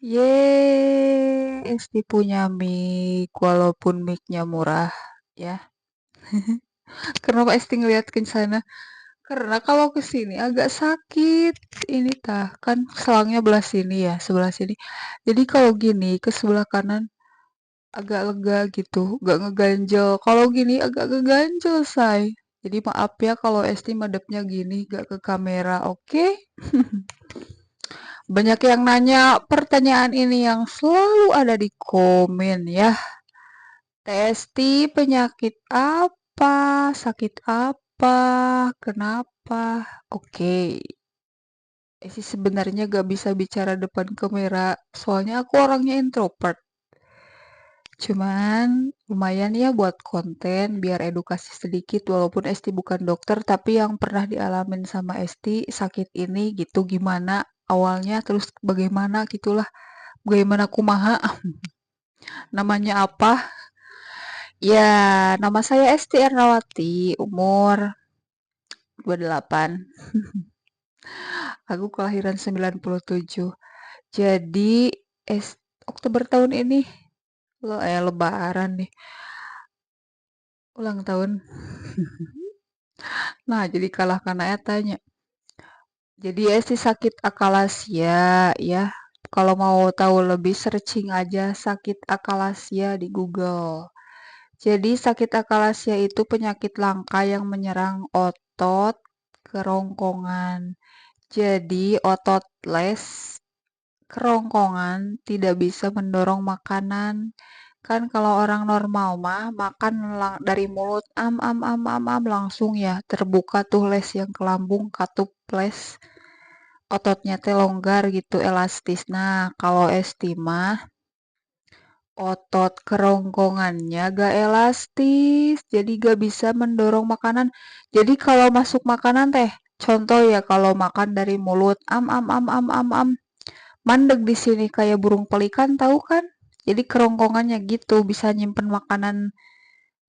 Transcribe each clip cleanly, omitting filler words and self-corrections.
Yeay, Esti punya mic, walaupun mic-nya murah, ya. Kenapa Esti ngeliat ke sana? Karena kalau ke sini agak sakit. Ini tah, kan selangnya belah sini ya, sebelah sini. Jadi kalau gini ke sebelah kanan agak lega gitu, gak ngeganjel. Kalau gini agak ngeganjel, say. Jadi maaf ya kalau Esti madepnya gini, gak ke kamera, oke? Banyak yang nanya pertanyaan ini yang selalu ada di komen ya. Testi penyakit apa? Sakit apa? Kenapa? Oke. Sih sebenarnya gak bisa bicara depan kamera, soalnya aku orangnya introvert. Cuman lumayan ya buat konten, biar edukasi sedikit, walaupun Esti bukan dokter, tapi yang pernah dialamin sama Esti sakit ini gitu gimana awalnya, terus bagaimana gitulah, bagaimana kumaha, namanya apa? Ya, nama saya Esti Ernawati, umur 28. Aku kelahiran 97. Jadi Oktober tahun ini lebaran nih, ulang tahun. Nah, jadi kalah karena etanya. Jadi Esti sakit akalasia ya. Kalau mau tahu lebih searching aja sakit akalasia di Google. Jadi sakit akalasia itu penyakit langka yang menyerang otot kerongkongan. Jadi otot les kerongkongan tidak bisa mendorong makanan. Kan kalau orang normal mah makan dari mulut am langsung ya terbuka tuh les yang ke lambung katup les ototnya teh longgar gitu elastis. Nah, kalau estimah otot kerongkongannya gak elastis, jadi gak bisa mendorong makanan. Jadi kalau masuk makanan teh, contoh ya kalau makan dari mulut, mandeg di sini kayak burung pelikan tahu kan? Jadi kerongkongannya gitu bisa nyimpen makanan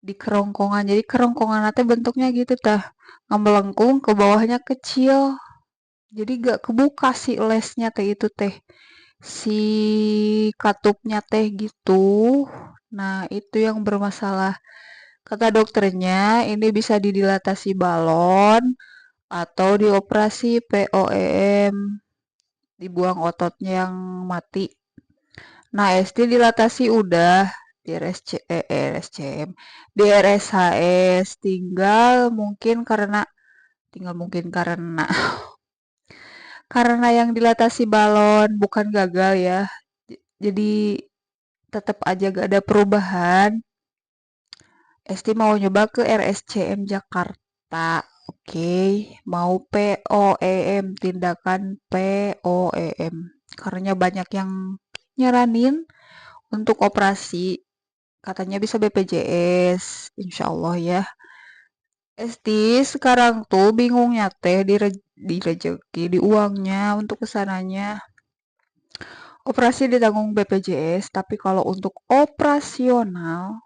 di kerongkongan. Jadi kerongkongan nanti bentuknya gitu tah, ngemelengkung ke bawahnya kecil. Jadi gak kebuka si lesnya teh itu teh si katupnya teh gitu. Nah, itu yang bermasalah. Kata dokternya, ini bisa didilatasi balon atau dioperasi POEM, dibuang ototnya yang mati. Nah, SD dilatasi udah di RSCM, di RSHS tinggal mungkin karena karena yang dilatasi balon bukan gagal ya. Jadi tetap aja gak ada perubahan. Esti mau nyoba ke RSCM Jakarta. Oke, mau POEM, tindakan POEM. Karena banyak yang nyaranin untuk operasi. Katanya bisa BPJS, insya Allah ya. Esti sekarang tuh bingungnya teh di rejeki, di uangnya untuk kesananya. Operasi ditanggung BPJS, tapi kalau untuk operasional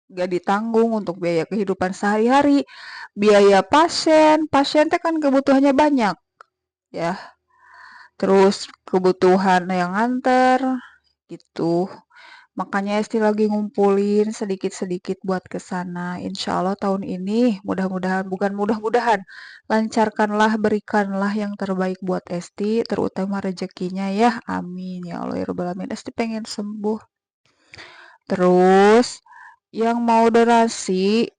gak ditanggung untuk biaya kehidupan sehari-hari, biaya pasien teh kan kebutuhannya banyak ya, terus kebutuhan yang nganter gitu. Makanya Esti lagi ngumpulin sedikit-sedikit buat ke sana. Insya Allah tahun ini mudah-mudahan, bukan mudah-mudahan, lancarkanlah, berikanlah yang terbaik buat Esti, terutama rezekinya ya. Amin ya Allah ya Rabbal Alamin. Esti pengen sembuh. Terus yang mau donasi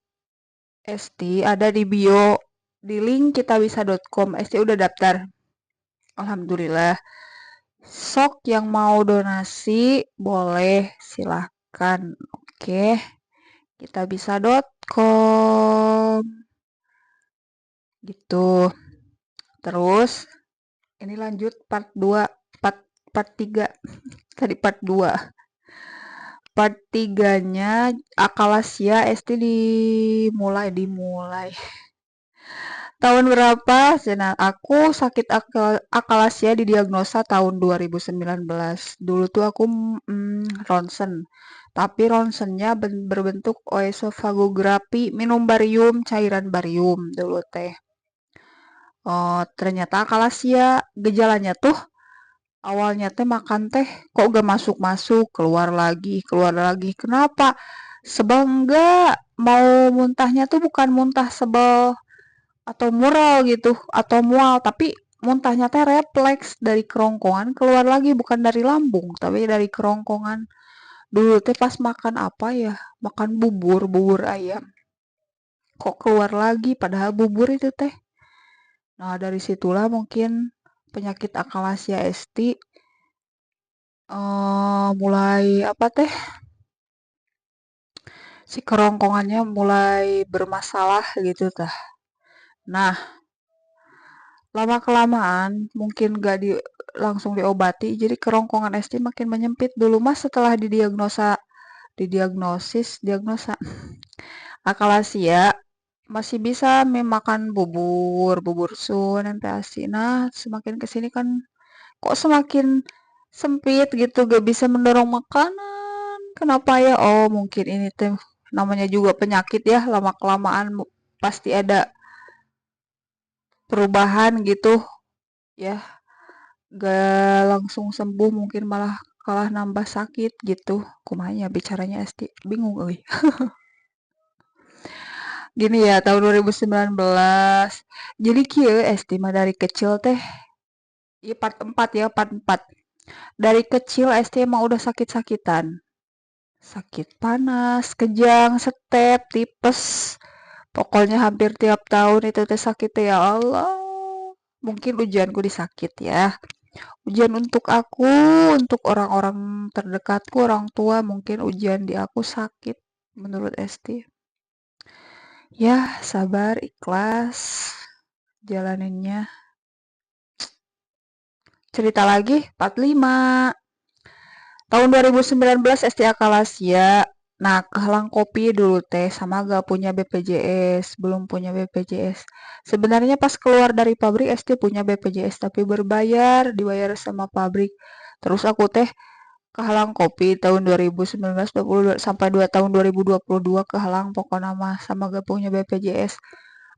Esti ada di bio di link kitabisa.com. Esti udah daftar. Alhamdulillah. Sok yang mau donasi boleh silahkan. Oke, kitabisa.com gitu. Terus ini lanjut part 2, part 3. Tadi part 2. Part 3-nya akalasia Esti dimulai. Tahun berapa? Nah, aku sakit akalasia didiagnosa tahun 2019. Dulu tuh aku ronsen. Tapi ronsennya berbentuk oesofagografi, minum barium, cairan barium dulu teh. Oh, ternyata akalasia gejalanya tuh Awalnya teh makan teh kok gak masuk-masuk, keluar lagi. Kenapa? Sebel enggak? Mau muntahnya tuh bukan muntah sebel atau mural gitu atau mual, tapi muntahnya teh refleks dari kerongkongan keluar lagi, bukan dari lambung tapi dari kerongkongan. Dulu teh pas makan apa ya, makan bubur ayam, kok keluar lagi padahal bubur itu teh. Nah dari situlah mungkin penyakit akalasia ST mulai apa teh, si kerongkongannya mulai bermasalah gitu tah. Nah lama kelamaan mungkin gak langsung diobati, jadi kerongkongan ST makin menyempit. Dulu mas setelah diagnosa akalasia masih bisa memakan bubur sun, MPASI. Nah semakin kesini kan kok semakin sempit gitu, gak bisa mendorong makanan. Kenapa ya? Oh mungkin ini tuh namanya juga penyakit ya, lama kelamaan pasti ada perubahan gitu ya, gak langsung sembuh, mungkin malah kalah nambah sakit gitu. Kumanya bicaranya Esti bingung euy. Gini ya, tahun 2019. Jadi kieu Esti mah dari kecil teh, ya part 4 ya, part 4. Dari kecil Esti emang udah sakit-sakitan. Sakit panas, kejang, setep, tipes. Pokoknya hampir tiap tahun itu teh sakit teh, ya Allah. Mungkin ujianku disakit ya. Ujian untuk aku, untuk orang-orang terdekatku, orang tua, mungkin ujian di aku sakit menurut Esti. Ya, sabar, ikhlas, jalaninnya. Cerita lagi, 45. Tahun 2019 Esti Akalasia. Nah, kehalang kopi dulu teh sama gak punya BPJS, belum punya BPJS. Sebenarnya pas keluar dari pabrik Esti punya BPJS tapi berbayar, dibayar sama pabrik. Terus aku teh kehalang kopi tahun 2019 22 sampai 2 tahun 2022 kehalang pokoknya mah sama gak punya BPJS.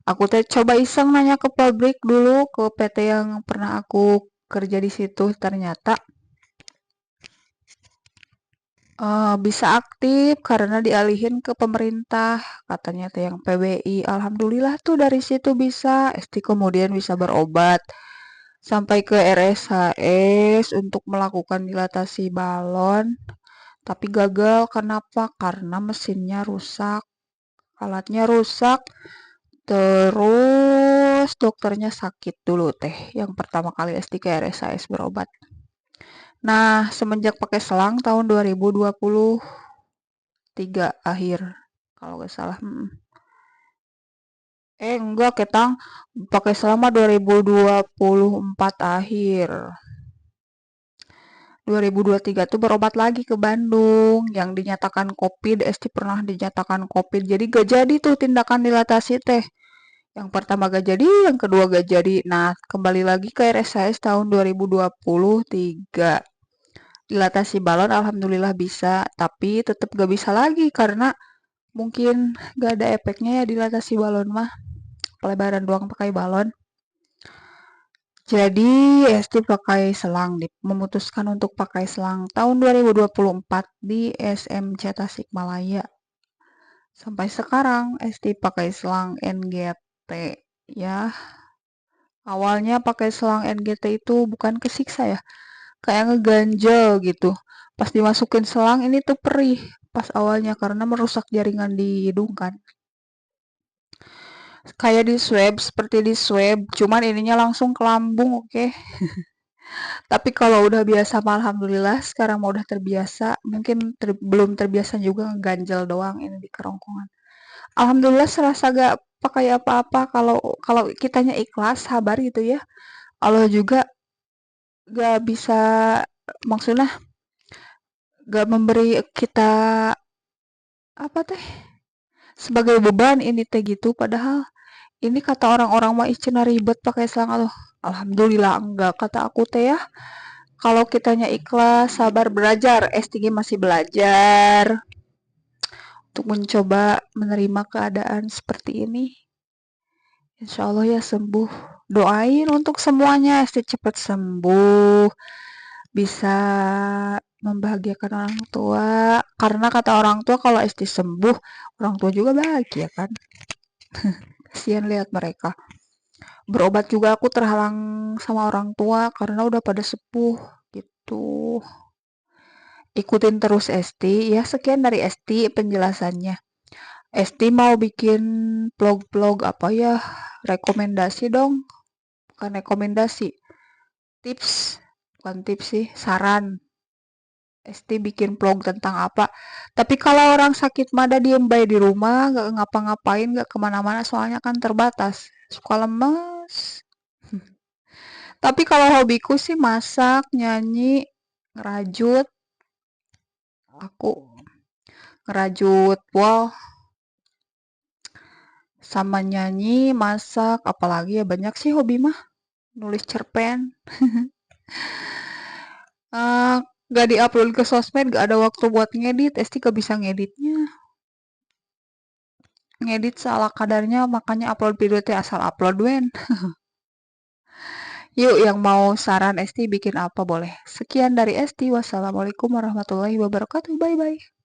Aku teh coba iseng nanya ke pabrik dulu, ke PT yang pernah aku kerja di situ, ternyata bisa aktif karena dialihin ke pemerintah, katanya teh yang PBI. Alhamdulillah tuh dari situ bisa. Esti kemudian bisa berobat sampai ke RSHS untuk melakukan dilatasi balon, tapi gagal. Kenapa? Karena mesinnya rusak, alatnya rusak, terus dokternya sakit dulu teh. Yang pertama kali Esti ke RSHS berobat. Nah, semenjak pakai selang tahun 2023 akhir, kalau nggak salah. Enggak, ketang pakai selama 2024 akhir. 2023 tuh berobat lagi ke Bandung yang dinyatakan COVID. Esti pernah dinyatakan COVID. Jadi gak jadi tuh tindakan dilatasi teh. Yang pertama gak jadi, yang kedua gak jadi. Nah, kembali lagi ke RSHS tahun 2023. Dilatasi balon alhamdulillah bisa, tapi tetap gak bisa lagi karena mungkin gak ada efeknya ya dilatasi balon mah. Pelebaran doang pakai balon. Jadi Esti pakai selang, memutuskan untuk pakai selang tahun 2024 di SMC Tasikmalaya. Sampai sekarang Esti pakai selang NGT ya. Awalnya pakai selang NGT itu bukan kesiksa ya, kayak ngeganjel gitu. Pas dimasukin selang ini tuh perih pas awalnya karena merusak jaringan di hidung kan. Kayak di swab, seperti di swab, cuman ininya langsung ke lambung, oke. Tapi kalau udah biasa, mah alhamdulillah sekarang mau udah terbiasa. Mungkin belum terbiasa juga ngeganjel doang ini di kerongkongan. Alhamdulillah serasa gak pakai apa-apa kalau kalau kitanya ikhlas, sabar gitu ya. Allah juga gak bisa, maksudnya gak memberi kita apa teh sebagai beban ini teh gitu. Padahal ini kata orang-orang mah cenah ribet pakai selang. Aduh, alhamdulillah enggak kata aku teh ya. Kalau kitanya ikhlas, sabar, belajar, S3 masih belajar untuk mencoba menerima keadaan seperti ini. Insya Allah ya sembuh. Doain untuk semuanya, S3 cepat sembuh. bisa membahagiakan orang tua. Karena kata orang tua kalau Esti sembuh, orang tua juga bahagia kan. Kasihan lihat mereka. Berobat juga aku terhalang sama orang tua karena udah pada sepuh gitu. Ikutin terus Esti. Ya sekian dari Esti penjelasannya. Esti mau bikin vlog-vlog apa ya? Rekomendasi dong. Bukan rekomendasi. Tips. Bukan tips sih. Saran. Esti bikin vlog tentang apa. Tapi kalau orang sakit mah diem baik di rumah. Gak ngapa-ngapain. Gak kemana-mana. Soalnya kan terbatas. Suka lemes. Tapi kalau hobiku sih masak, nyanyi, ngerajut. Aku ngerajut wall sama nyanyi, masak, apalagi ya banyak sih hobi mah. Nulis cerpen. Eh, gak diupload ke sosmed, gak ada waktu buat ngedit. Esti gak bisa ngeditnya. Ngedit salah kadarnya, makanya upload video teh asal upload wen. Yuk yang mau saran Esti bikin apa boleh. Sekian dari Esti. Wassalamualaikum warahmatullahi wabarakatuh. Bye bye.